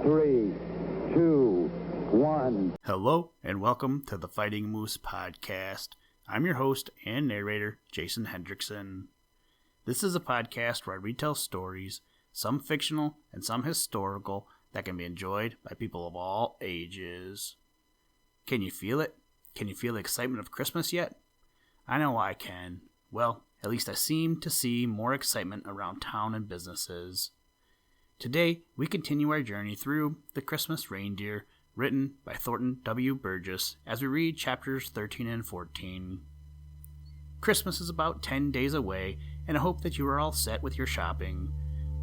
3, 2, 1. Hello, and welcome to the Fighting Moose Podcast. I'm your host and narrator, Jason Hendrickson. This is a podcast where I retell stories, some fictional and some historical, that can be enjoyed by people of all ages. Can you feel it? Can you feel the excitement of Christmas yet? I know I can. Well, at least I seem to see more excitement around town and businesses. Today, we continue our journey through The Christmas Reindeer, written by Thornton W. Burgess, as we read chapters 13 and 14. Christmas is about 10 days away, and I hope that you are all set with your shopping.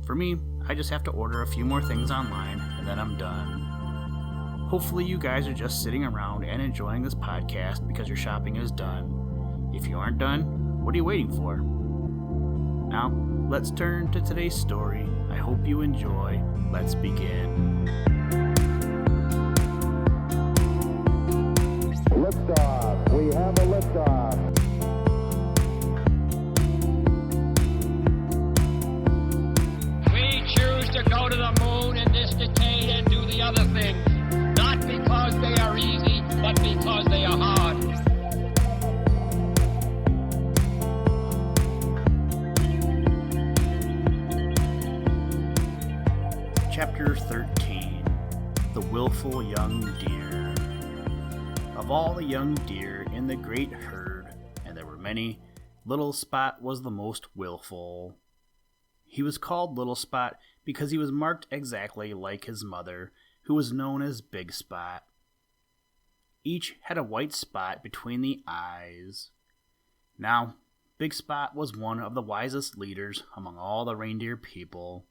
For me, I just have to order a few more things online, and then I'm done. Hopefully you guys are just sitting around and enjoying this podcast because your shopping is done. If you aren't done, what are you waiting for? Now, let's turn to today's story. I hope you enjoy. Let's begin. Liftoff. We have a liftoff. We choose to go to the moon in this decade and do the other things, not because they are easy, but because they are hard. Chapter 13. The Willful Young Deer. Of all the young deer in the great herd, and there were many, Little Spot was the most willful. He was called Little Spot because he was marked exactly like his mother, who was known as Big Spot. Each had a white spot between the eyes. Now, Big Spot was one of the wisest leaders among all the reindeer people.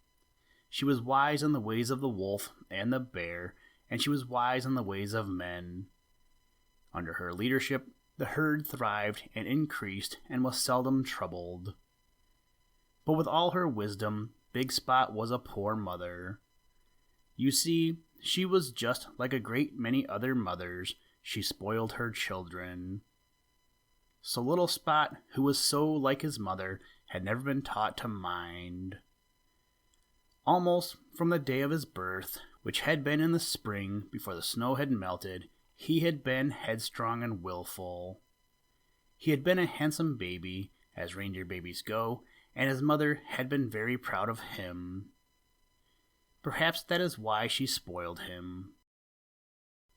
She was wise in the ways of the wolf and the bear, and she was wise in the ways of men. Under her leadership, the herd thrived and increased and was seldom troubled. But with all her wisdom, Big Spot was a poor mother. You see, she was just like a great many other mothers. She spoiled her children. So Little Spot, who was so like his mother, had never been taught to mind. Almost from the day of his birth, which had been in the spring before the snow had melted, he had been headstrong and willful. He had been a handsome baby, as reindeer babies go, and his mother had been very proud of him. Perhaps that is why she spoiled him.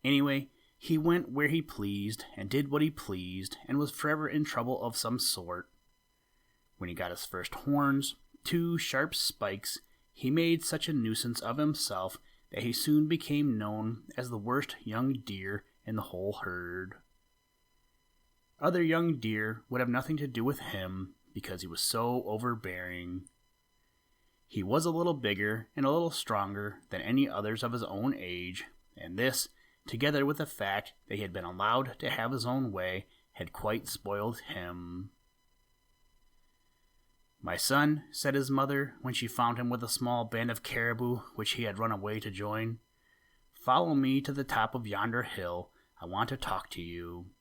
Anyway, he went where he pleased and did what he pleased and was forever in trouble of some sort. When he got his first horns, 2 sharp spikes, he made such a nuisance of himself that he soon became known as the worst young deer in the whole herd. Other young deer would have nothing to do with him because he was so overbearing. He was a little bigger and a little stronger than any others of his own age, and this, together with the fact that he had been allowed to have his own way, had quite spoiled him. "My son," said his mother when she found him with a small band of caribou which he had run away to join, "follow me to the top of yonder hill. I want to talk to you."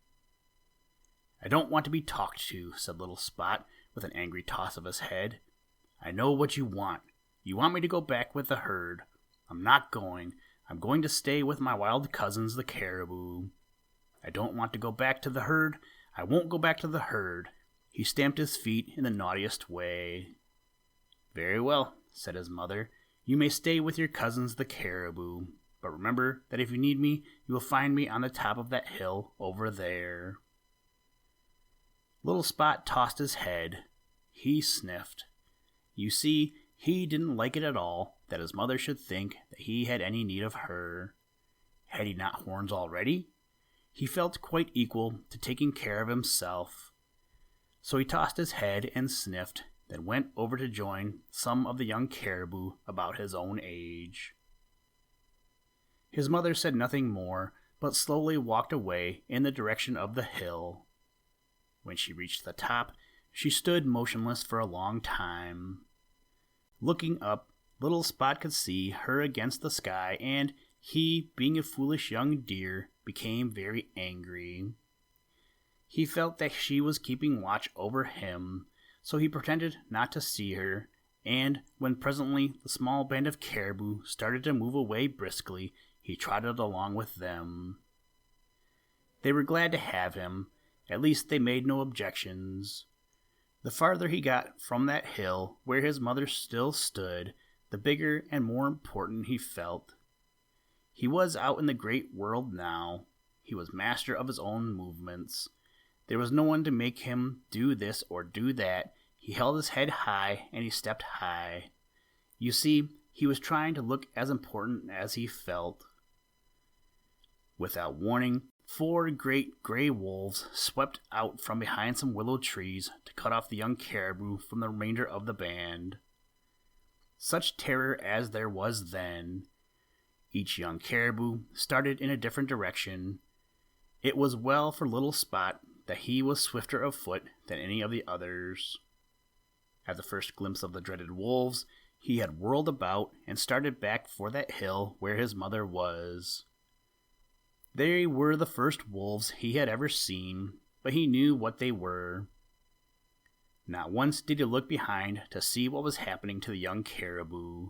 "I don't want to be talked to," said Little Spot with an angry toss of his head. "I know what you want. You want me to go back with the herd. I'm not going. I'm going to stay with my wild cousins, the caribou. I don't want to go back to the herd. I won't go back to the herd." He stamped his feet in the naughtiest way. "Very well," said his mother. "You may stay with your cousins the caribou, but remember that if you need me, you will find me on the top of that hill over there." Little Spot tossed his head. He sniffed. You see, he didn't like it at all that his mother should think that he had any need of her. Had he not horns already? He felt quite equal to taking care of himself. So he tossed his head and sniffed, then went over to join some of the young caribou about his own age. His mother said nothing more, but slowly walked away in the direction of the hill. When she reached the top, she stood motionless for a long time. Looking up, Little Spot could see her against the sky, and he, being a foolish young deer, became very angry. He felt that she was keeping watch over him, so he pretended not to see her, and when presently the small band of caribou started to move away briskly, he trotted along with them. They were glad to have him. At least they made no objections. The farther he got from that hill where his mother still stood, the bigger and more important he felt. He was out in the great world now. He was master of his own movements. There was no one to make him do this or do that. He held his head high and he stepped high. You see, he was trying to look as important as he felt. Without warning, 4 great gray wolves swept out from behind some willow trees to cut off the young caribou from the remainder of the band. Such terror as there was then. Each young caribou started in a different direction. It was well for little Spot that he was swifter of foot than any of the others. At the first glimpse of the dreaded wolves, he had whirled about and started back for that hill where his mother was. They were the first wolves he had ever seen, but he knew what they were. Not once did he look behind to see what was happening to the young caribou.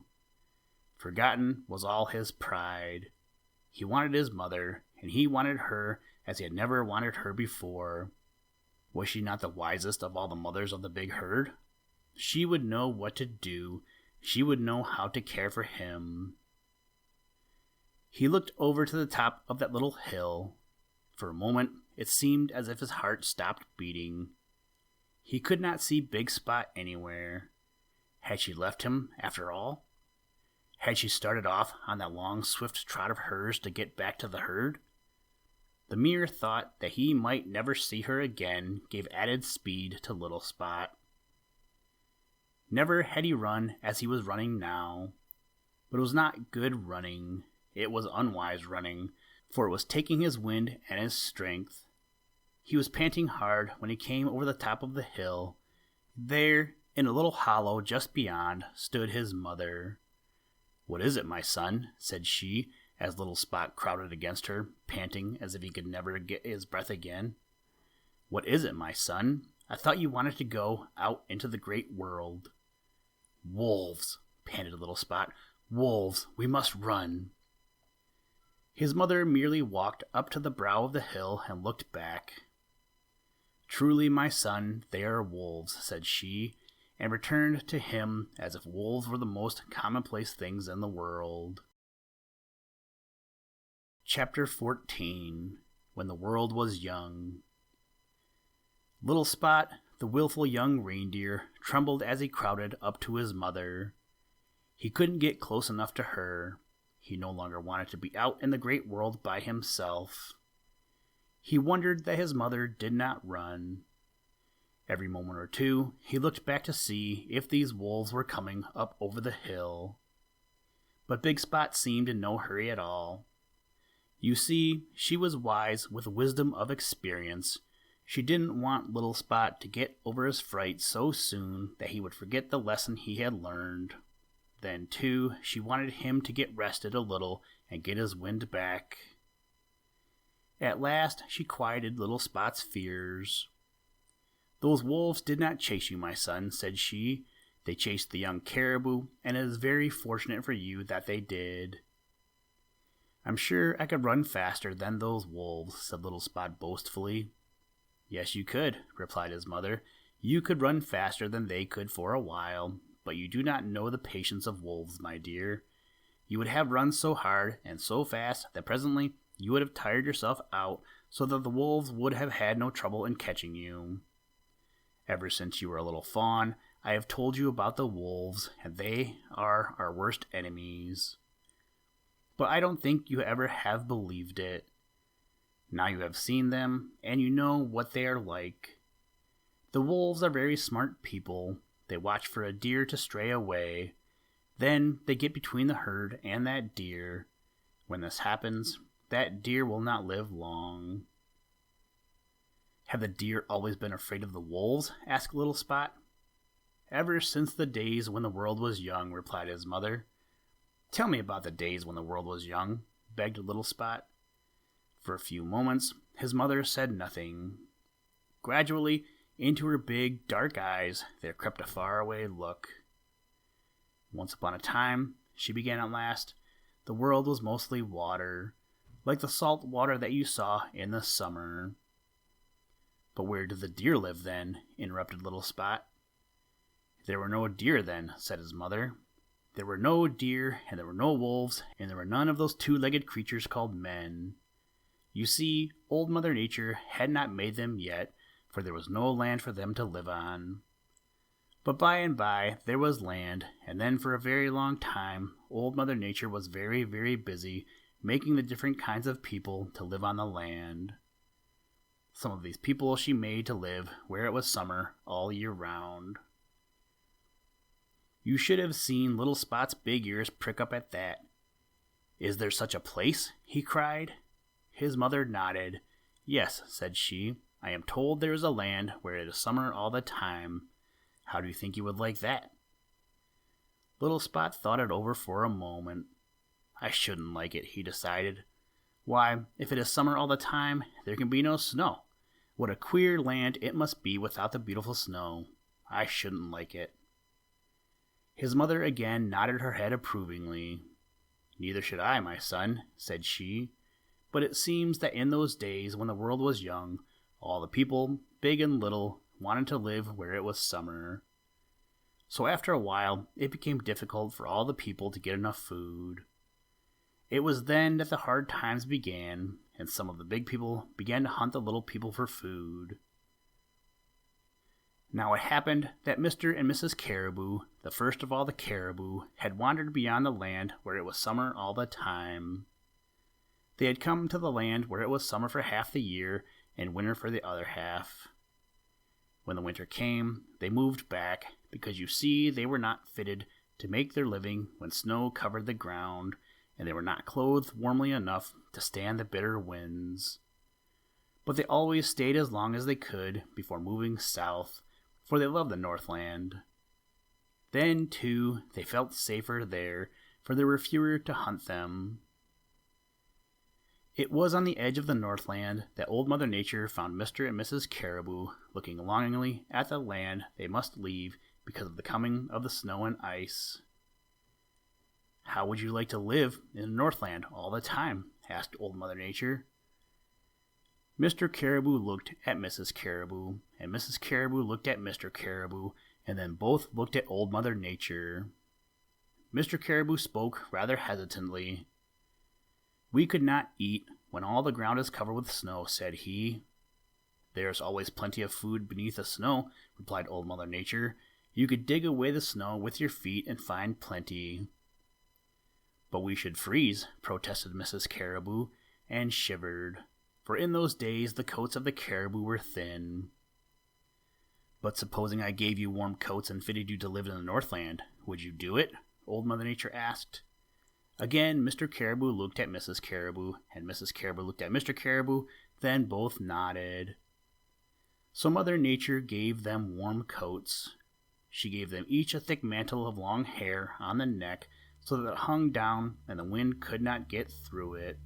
Forgotten was all his pride. He wanted his mother, and he wanted her as he had never wanted her before. Was she not the wisest of all the mothers of the big herd? She would know what to do. She would know how to care for him. He looked over to the top of that little hill. For a moment, it seemed as if his heart stopped beating. He could not see Big Spot anywhere. Had she left him, after all? Had she started off on that long, swift trot of hers to get back to the herd? The mere thought that he might never see her again gave added speed to little Spot. Never had he run as he was running now. But it was not good running. It was unwise running, for it was taking his wind and his strength. He was panting hard when he came over the top of the hill. There, in a little hollow just beyond, stood his mother. "What is it, my son?" said she, as little Spot crowded against her, panting as if he could never get his breath again. "What is it, my son? I thought you wanted to go out into the great world." "Wolves," panted little Spot. "Wolves, we must run." His mother merely walked up to the brow of the hill and looked back. "Truly, my son, they are wolves," said she, and returned to him as if wolves were the most commonplace things in the world. Chapter 14. When the World Was Young. Little Spot, the willful young reindeer, trembled as he crowded up to his mother. He couldn't get close enough to her. He no longer wanted to be out in the great world by himself. He wondered that his mother did not run. Every moment or two, he looked back to see if these wolves were coming up over the hill. But Big Spot seemed in no hurry at all. You see, she was wise with the wisdom of experience. She didn't want little Spot to get over his fright so soon that he would forget the lesson he had learned. Then, too, she wanted him to get rested a little and get his wind back. At last, she quieted little Spot's fears. "Those wolves did not chase you, my son," said she. "They chased the young caribou, and it is very fortunate for you that they did." "I'm sure I could run faster than those wolves," said little Spot boastfully. "Yes, you could," replied his mother. "You could run faster than they could for a while. But you do not know the patience of wolves, my dear. You would have run so hard and so fast that presently you would have tired yourself out so that the wolves would have had no trouble in catching you. Ever since you were a little fawn, I have told you about the wolves, and they are our worst enemies. But I don't think you ever have believed it. Now you have seen them, and you know what they are like. The wolves are very smart people. They watch for a deer to stray away. Then they get between the herd and that deer. When this happens, that deer will not live long." "Have the deer always been afraid of the wolves?" asked little Spot. "Ever since the days when the world was young," replied his mother. "Tell me about the days when the world was young," begged little Spot. For a few moments, his mother said nothing. Gradually, into her big, dark eyes there crept a faraway look. Once upon a time, she began at last, the world was mostly water, like the salt water that you saw in the summer. But where did the deer live then? Interrupted Little Spot. There were no deer then, said his mother. There were no deer, and there were no wolves, and there were none of those two-legged creatures called men. You see, Old Mother Nature had not made them yet, for there was no land for them to live on. But by and by there was land, and then for a very long time Old Mother Nature was very, very busy making the different kinds of people to live on the land. Some of these people she made to live where it was summer all year round. You should have seen Little Spot's big ears prick up at that. "Is there such a place?" he cried. His mother nodded. "Yes," said she, "I am told there is a land where it is summer all the time. How do you think you would like that?" Little Spot thought it over for a moment. "I shouldn't like it," he decided. "Why, if it is summer all the time, there can be no snow. What a queer land it must be without the beautiful snow. I shouldn't like it." His mother again nodded her head approvingly. "Neither should I, my son," said she. "But it seems that in those days when the world was young, all the people, big and little, wanted to live where it was summer. So after a while, it became difficult for all the people to get enough food. It was then that the hard times began, and some of the big people began to hunt the little people for food. Now it happened that Mr. and Mrs. Caribou, the first of all the caribou, had wandered beyond the land where it was summer all the time. They had come to the land where it was summer for half the year and winter for the other half. When the winter came, they moved back, because you see they were not fitted to make their living when snow covered the ground, and they were not clothed warmly enough to stand the bitter winds. But they always stayed as long as they could before moving south, for they loved the Northland. Then, too, they felt safer there, for there were fewer to hunt them. It was on the edge of the Northland that Old Mother Nature found Mr. and Mrs. Caribou looking longingly at the land they must leave because of the coming of the snow and ice. "How would you like to live in the Northland all the time?" asked Old Mother Nature. Mr. Caribou looked at Mrs. Caribou, and Mrs. Caribou looked at Mr. Caribou, and then both looked at Old Mother Nature. Mr. Caribou spoke rather hesitantly. "We could not eat when all the ground is covered with snow," said he. "There is always plenty of food beneath the snow," replied Old Mother Nature. "You could dig away the snow with your feet and find plenty." "But we should freeze," protested Mrs. Caribou, and shivered, for in those days the coats of the caribou were thin. "But supposing I gave you warm coats and fitted you to live in the Northland, would you do it?" Old Mother Nature asked. Again, Mr. Caribou looked at Mrs. Caribou, and Mrs. Caribou looked at Mr. Caribou, then both nodded. So Mother Nature gave them warm coats. She gave them each a thick mantle of long hair on the neck, so that it hung down and the wind could not get through it.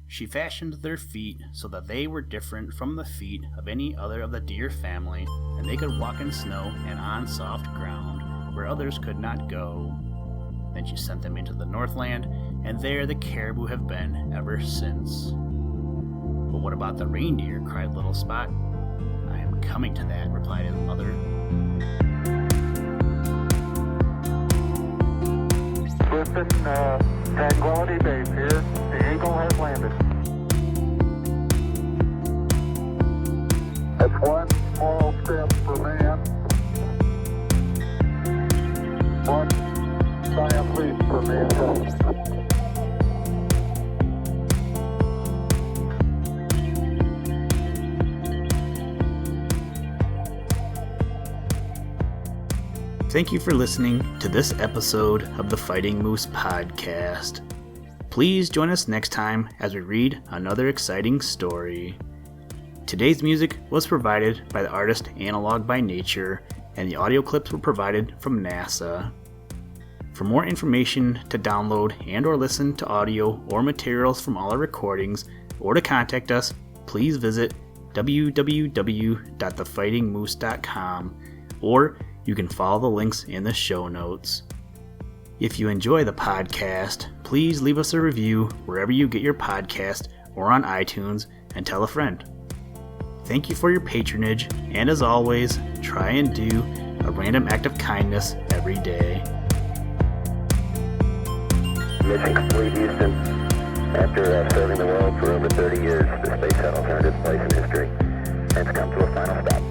She fashioned their feet so that they were different from the feet of any other of the deer family, and they could walk in snow and on soft ground, where others could not go. Then she sent them into the Northland, and there the caribou have been ever since. "But what about the reindeer?" cried Little Spot. "I am coming to that," replied his mother. Houston, Tranquility Base here. The Eagle has landed. That's one small step for man, one giant leap for mankind. Thank you for listening to this episode of the Fighting Moose Podcast. Please join us next time as we read another exciting story. Today's music was provided by the artist Analog by Nature, and the audio clips were provided from NASA. For more information to download and or listen to audio or materials from all our recordings, or to contact us, please visit www.thefightingmoose.com, or you can follow the links in the show notes. If you enjoy the podcast, please leave us a review wherever you get your podcast or on iTunes and tell a friend. Thank you for your patronage, and as always, try and do a random act of kindness every day. Mission complete, Houston. After serving the world for over 30 years, the space shuttle earned its place in history and has come to a final stop.